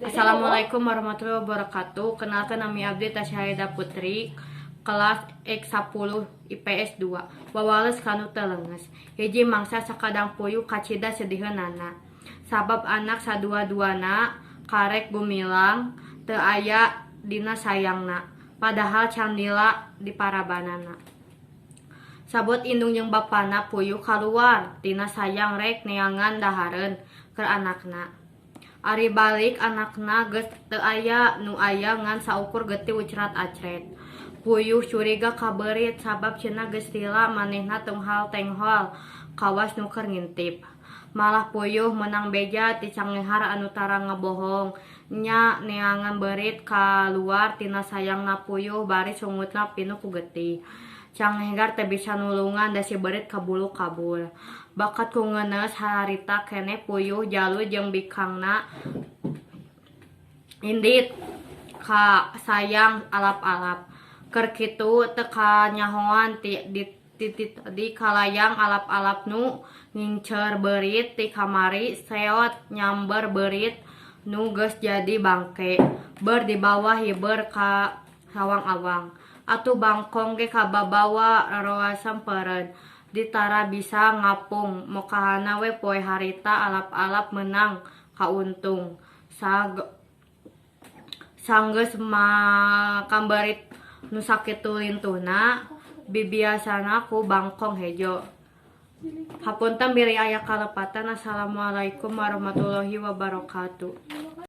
Assalamualaikum warahmatullahi wabarakatuh. Kenalkan nami abdi Tasyahida Putri, kelas X10 IPS 2. Wawales kanu teu leungeus. Hiji mangsa sakadang puyuh kacida sediheunana. Sabab anak sadua-duana karek gumilang teu aya dina sayangna. Padahal candila di parabanana. Sabot indung jeung bapana puyuh kaluar tina sayang rek neangan dahareun keur anakna. Ari balik anakna geus teu aya, nu aya ngan saukur geuti ucrat acret. Puyuh curiga ka beurit sabab cenah geus lila manehna tunghal tenghol kawas nu keur ngintip. Malah puyuh menang beja ti canghar anu tara ngabohong nya neangan beurit kaluar tina sayangna puyuh bari sungutna pinuh ku geuti. Canghegar teu bisa nulungan da si beurit kabulu-kabul. Bakat ku ngeuneus harita keneh puyuh jalu jeung bikangna indit ka sayang alap-alap. Keur kitu teu kanyahoan di kalayang alap-alap nu ngincer beurit ti kamari seot nyamber beurit nu geus jadi bangke. Beur dibawa hiber ka sawang-awang. Atuh bangkong ge kababawa raroa sempeureun. Ditara bisa ngapung mokahana we poe harita alap-alap menang kauntung. Sanggeus makamberit nu sakitu lintuhna bibiasana ku bangkong hejo. Hapunten biri aya kalepatan. Assalamualaikum warahmatullahi wabarakatuh.